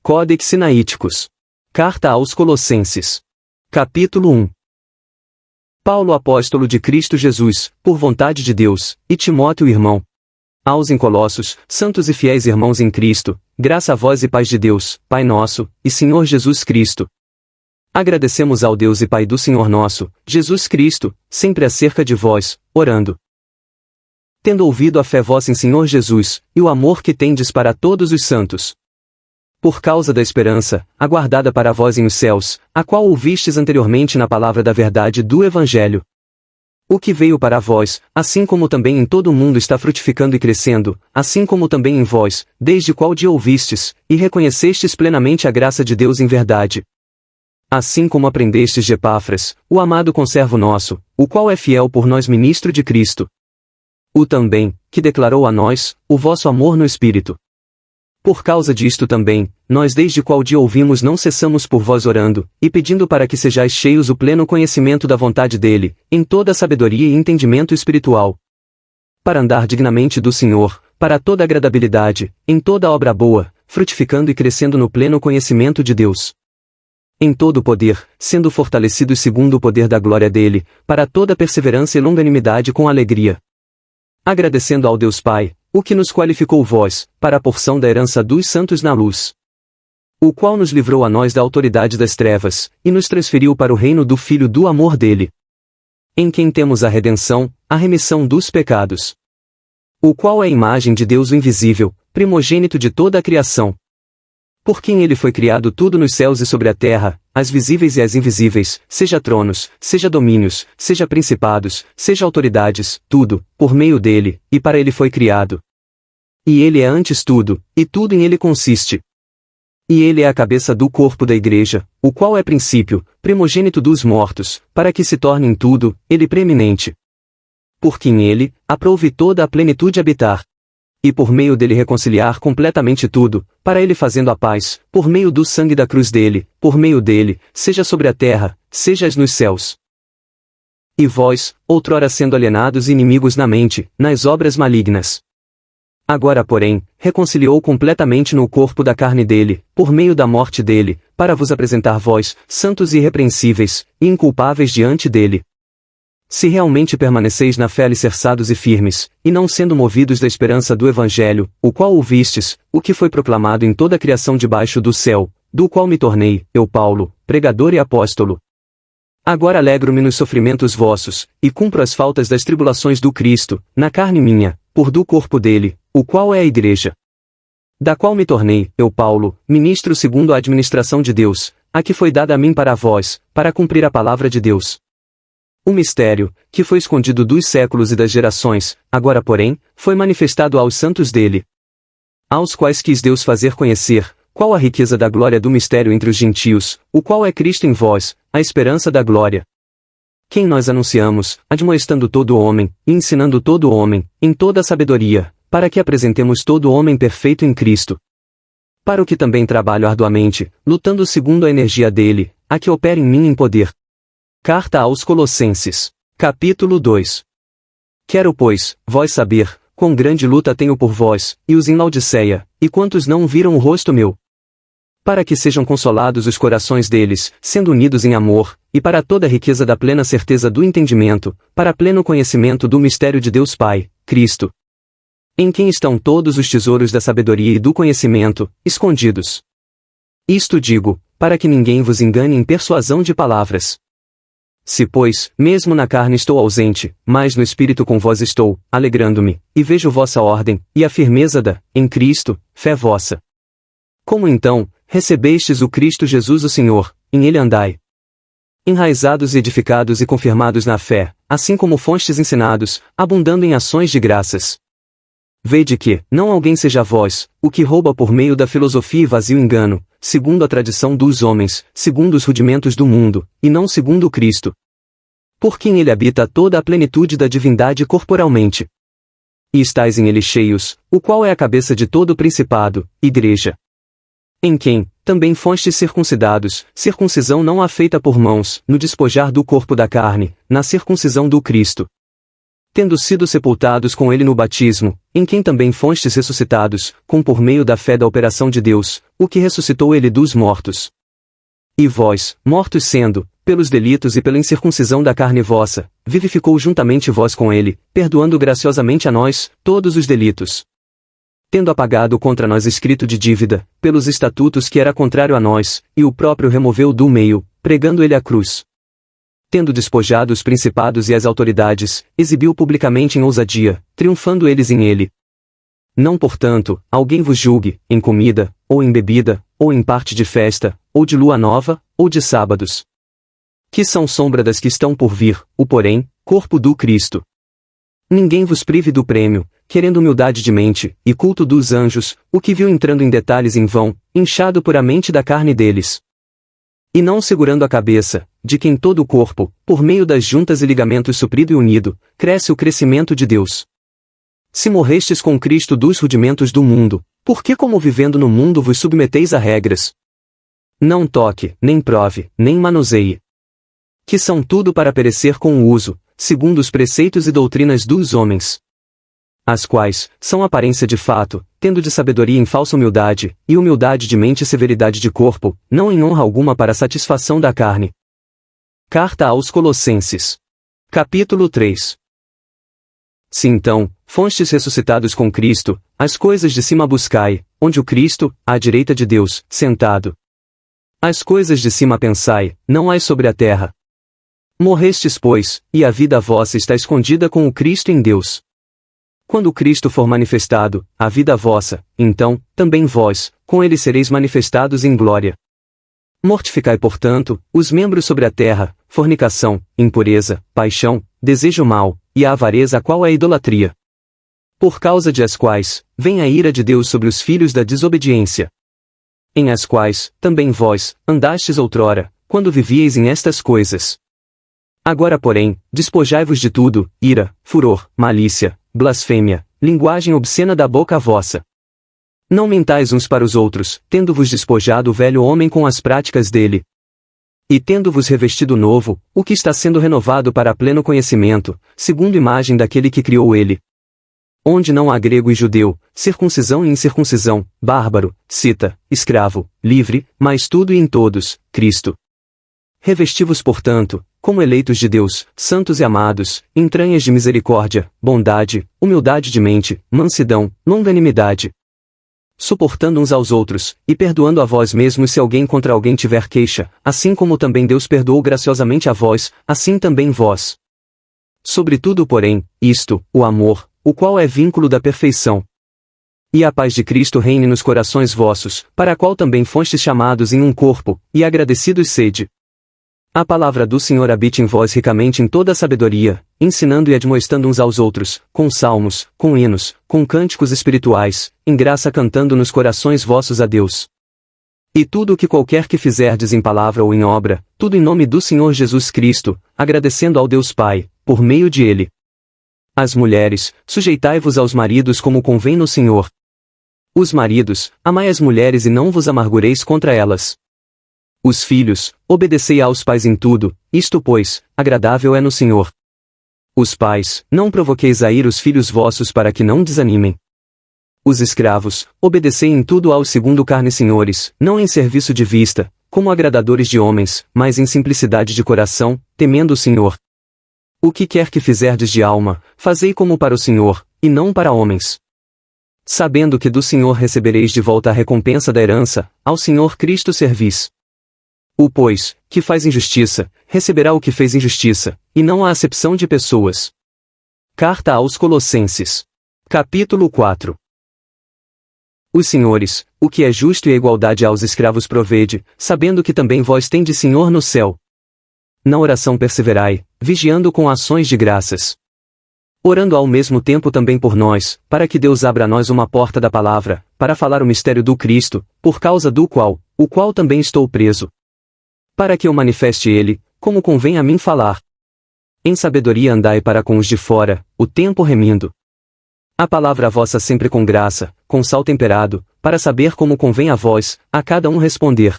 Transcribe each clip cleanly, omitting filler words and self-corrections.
Códex Sinaíticos. Carta aos Colossenses. Capítulo 1. Paulo, apóstolo de Cristo Jesus, por vontade de Deus, e Timóteo, irmão. Aos em Colossos, santos e fiéis irmãos em Cristo, graça a vós e paz de Deus, Pai nosso, e Senhor Jesus Cristo. Agradecemos ao Deus e Pai do Senhor nosso, Jesus Cristo, sempre acerca de vós, orando. Tendo ouvido a fé vossa em Senhor Jesus, e o amor que tendes para todos os santos. Por causa da esperança, aguardada para vós em os céus, a qual ouvistes anteriormente na palavra da verdade do Evangelho. O que veio para vós, assim como também em todo o mundo está frutificando e crescendo, assim como também em vós, desde qual dia ouvistes, e reconhecestes plenamente a graça de Deus em verdade. Assim como aprendestes de Epáfras, o amado conservo nosso, o qual é fiel por nós ministro de Cristo. O também, que declarou a nós, o vosso amor no Espírito. Por causa disto também, nós desde qual dia ouvimos não cessamos por vós orando, e pedindo para que sejais cheios o pleno conhecimento da vontade dele, em toda sabedoria e entendimento espiritual. Para andar dignamente do Senhor, para toda agradabilidade, em toda obra boa, frutificando e crescendo no pleno conhecimento de Deus. Em todo o poder, sendo fortalecidos segundo o poder da glória dele, para toda perseverança e longanimidade com alegria. Agradecendo ao Deus Pai, o que nos qualificou vós, para a porção da herança dos santos na luz. O qual nos livrou a nós da autoridade das trevas, e nos transferiu para o reino do Filho do amor dele. Em quem temos a redenção, a remissão dos pecados. O qual é a imagem de Deus o invisível, primogênito de toda a criação. Por quem ele foi criado tudo nos céus e sobre a terra, as visíveis e as invisíveis, seja tronos, seja domínios, seja principados, seja autoridades, tudo, por meio dele, e para ele foi criado. E ele é antes tudo, e tudo em ele consiste. E ele é a cabeça do corpo da igreja, o qual é princípio, primogênito dos mortos, para que se torne em tudo, ele preeminente. Por quem ele, aprouve toda a plenitude habitar. E por meio dele reconciliar completamente tudo, para ele fazendo a paz, por meio do sangue da cruz dele, por meio dele, seja sobre a terra, sejas nos céus. E vós, outrora sendo alienados e inimigos na mente, nas obras malignas. Agora porém, reconciliou completamente no corpo da carne dele, por meio da morte dele, para vos apresentar vós, santos e irrepreensíveis, e inculpáveis diante dele. Se realmente permaneceis na fé alicerçados e firmes, e não sendo movidos da esperança do Evangelho, o qual ouvistes, o que foi proclamado em toda a criação debaixo do céu, do qual me tornei, eu Paulo, pregador e apóstolo. Agora alegro-me nos sofrimentos vossos, e cumpro as faltas das tribulações do Cristo, na carne minha, por do corpo dele, o qual é a igreja. Da qual me tornei, eu Paulo, ministro segundo a administração de Deus, a que foi dada a mim para vós, para cumprir a palavra de Deus. O mistério, que foi escondido dos séculos e das gerações, agora porém, foi manifestado aos santos dele. Aos quais quis Deus fazer conhecer, qual a riqueza da glória do mistério entre os gentios, o qual é Cristo em vós, a esperança da glória. Quem nós anunciamos, admoestando todo homem, e ensinando todo homem, em toda a sabedoria, para que apresentemos todo homem perfeito em Cristo. Para o que também trabalho arduamente, lutando segundo a energia dele, a que opera em mim em poder. Carta aos Colossenses. Capítulo 2. Quero, pois, vós saber, quão grande luta tenho por vós, e os em Laodiceia, e quantos não viram o rosto meu. Para que sejam consolados os corações deles, sendo unidos em amor, e para toda a riqueza da plena certeza do entendimento, para pleno conhecimento do mistério de Deus Pai, Cristo. Em quem estão todos os tesouros da sabedoria e do conhecimento, escondidos. Isto digo, para que ninguém vos engane em persuasão de palavras. Se, pois, mesmo na carne estou ausente, mas no Espírito com vós estou, alegrando-me, e vejo vossa ordem, e a firmeza da, em Cristo, fé vossa. Como então, recebestes o Cristo Jesus o Senhor, em ele andai. Enraizados e edificados e confirmados na fé, assim como fostes ensinados, abundando em ações de graças. Vede que, não alguém seja vós, o que rouba por meio da filosofia e vazio engano, segundo a tradição dos homens, segundo os rudimentos do mundo, e não segundo o Cristo. Por quem ele habita toda a plenitude da divindade corporalmente. E estáis em ele cheios, o qual é a cabeça de todo o principado, igreja. Em quem, também fostes circuncidados, circuncisão não a feita por mãos, no despojar do corpo da carne, na circuncisão do Cristo. tendo sido sepultados com ele no batismo, em quem também fostes ressuscitados, com por meio da fé da operação de Deus, o que ressuscitou ele dos mortos. E vós, mortos sendo, pelos delitos e pela incircuncisão da carne vossa, vivificou juntamente vós com ele, perdoando graciosamente a nós, todos os delitos. Tendo apagado contra nós escrito de dívida, pelos estatutos que era contrário a nós, e o próprio removeu do meio, pregando ele a cruz. Tendo despojado os principados e as autoridades, exibiu publicamente em ousadia, triunfando eles em ele. Não portanto, alguém vos julgue, em comida, ou em bebida, ou em parte de festa, ou de lua nova, ou de sábados. Que são sombra das que estão por vir, o porém, corpo do Cristo. Ninguém vos prive do prêmio, querendo humildade de mente, e culto dos anjos, o que viu entrando em detalhes em vão, inchado por a mente da carne deles. E não segurando a cabeça, de quem todo o corpo, por meio das juntas e ligamentos suprido e unido, cresce o crescimento de Deus. Se morrestes com Cristo dos rudimentos do mundo, por que como vivendo no mundo vos submeteis a regras? Não toque, nem prove, nem manuseie. Que são tudo para perecer com o uso, segundo os preceitos e doutrinas dos homens. As quais, são aparência de fato, tendo de sabedoria em falsa humildade, e humildade de mente e severidade de corpo, não em honra alguma para a satisfação da carne. Carta aos Colossenses. Capítulo 3. Se então, fostes ressuscitados com Cristo, as coisas de cima buscai, onde o Cristo, à direita de Deus, sentado. As coisas de cima pensai, não as sobre a terra. Morrestes, pois, e a vida vossa está escondida com o Cristo em Deus. Quando o Cristo for manifestado, a vida vossa, então, também vós, com ele sereis manifestados em glória. Mortificai, portanto, os membros sobre a terra, fornicação, impureza, paixão, desejo mau, e a avareza, a qual é a idolatria. Por causa de as quais, vem a ira de Deus sobre os filhos da desobediência. Em as quais, também vós, andastes outrora, quando vivieis em estas coisas. Agora porém, despojai-vos de tudo, ira, furor, malícia, blasfêmia, linguagem obscena da boca vossa. Não mentais uns para os outros, tendo-vos despojado o velho homem com as práticas dele. E tendo-vos revestido novo, o que está sendo renovado para pleno conhecimento, segundo imagem daquele que criou ele. Onde não há grego e judeu, circuncisão e incircuncisão, bárbaro, cita, escravo, livre, mas tudo e em todos, Cristo. Revesti-vos, portanto, como eleitos de Deus, santos e amados, entranhas de misericórdia, bondade, humildade de mente, mansidão, longanimidade. Suportando uns aos outros, e perdoando a vós mesmos se alguém contra alguém tiver queixa, assim como também Deus perdoou graciosamente a vós, assim também vós. Sobretudo, porém, isto, o amor, o qual é vínculo da perfeição. E a paz de Cristo reine nos corações vossos, para a qual também fostes chamados em um corpo, e agradecidos sede. A palavra do Senhor habite em vós ricamente em toda a sabedoria, ensinando e admoestando uns aos outros, com salmos, com hinos, com cânticos espirituais, em graça cantando nos corações vossos a Deus. E tudo o que qualquer que fizerdes em palavra ou em obra, tudo em nome do Senhor Jesus Cristo, agradecendo ao Deus Pai, por meio de Ele. As mulheres, sujeitai-vos aos maridos como convém no Senhor. Os maridos, amai as mulheres e não vos amargureis contra elas. Os filhos, obedecei aos pais em tudo, isto pois, agradável é no Senhor. Os pais, não provoqueis a ira os filhos vossos para que não desanimem. Os escravos, obedecei em tudo aos segundo carne senhores, não em serviço de vista, como agradadores de homens, mas em simplicidade de coração, temendo o Senhor. O que quer que fizerdes de alma, fazei como para o Senhor, e não para homens. Sabendo que do Senhor recebereis de volta a recompensa da herança, ao Senhor Cristo servis. O pois, que faz injustiça, receberá o que fez injustiça, e não há acepção de pessoas. Carta aos Colossenses. Capítulo 4. Os senhores, o que é justo e a igualdade aos escravos provede, sabendo que também vós tendes Senhor no céu. Na oração perseverai, vigiando com ações de graças. Orando ao mesmo tempo também por nós, para que Deus abra a nós uma porta da palavra, para falar o mistério do Cristo, por causa do qual, o qual também estou preso. Para que eu manifeste ele, como convém a mim falar. Em sabedoria andai para com os de fora, o tempo remindo. A palavra vossa sempre com graça, com sal temperado, para saber como convém a vós, a cada um responder.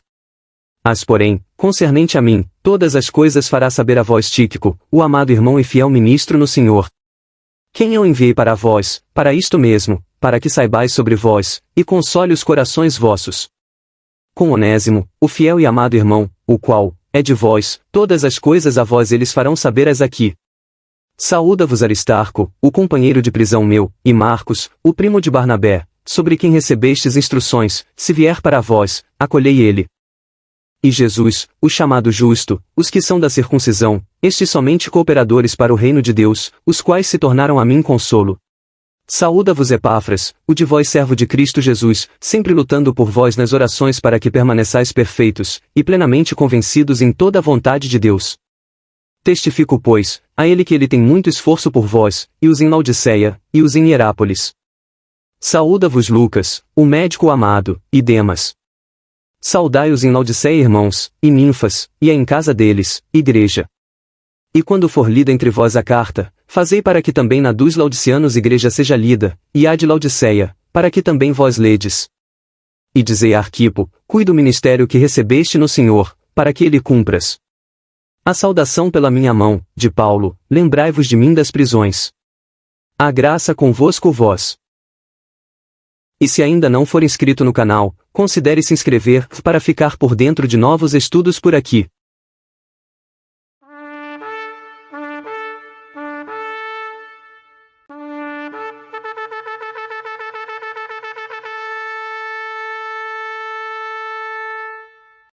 As porém, concernente a mim, todas as coisas fará saber a vós Tíquico, o amado irmão e fiel ministro no Senhor. quem eu enviei para vós, para isto mesmo, para que saibais sobre vós, e console os corações vossos. Com Onésimo, o fiel e amado irmão, o qual é de vós, todas as coisas a vós eles farão saber as aqui. Saúda-vos Aristarco, o companheiro de prisão meu, e Marcos, o primo de Barnabé, sobre quem recebestes instruções, se vier para vós, acolhei ele. E Jesus, o chamado justo, os que são da circuncisão, estes somente cooperadores para o reino de Deus, os quais se tornaram a mim consolo. Saúda-vos Epáfras, o de vós servo de Cristo Jesus, sempre lutando por vós nas orações para que permaneçais perfeitos, e plenamente convencidos em toda a vontade de Deus. Testifico, pois, a ele que ele tem muito esforço por vós, e os em Laodiceia, e os em Hierápolis. Saúda-vos Lucas, o médico amado, e Demas. Saudai-os em Laodiceia irmãos, e Ninfas, e a em casa deles, igreja. E quando for lida entre vós a carta, fazei para que também na dos laodiceanos igreja seja lida, e a de Laodiceia, para que também vós ledes. E dizei a Arquipo, cuide do ministério que recebeste no Senhor, para que ele cumpras. A saudação pela minha mão, de Paulo, lembrai-vos de mim das prisões. A graça convosco vós. E se ainda não for inscrito no canal, considere se inscrever, para ficar por dentro de novos estudos por aqui.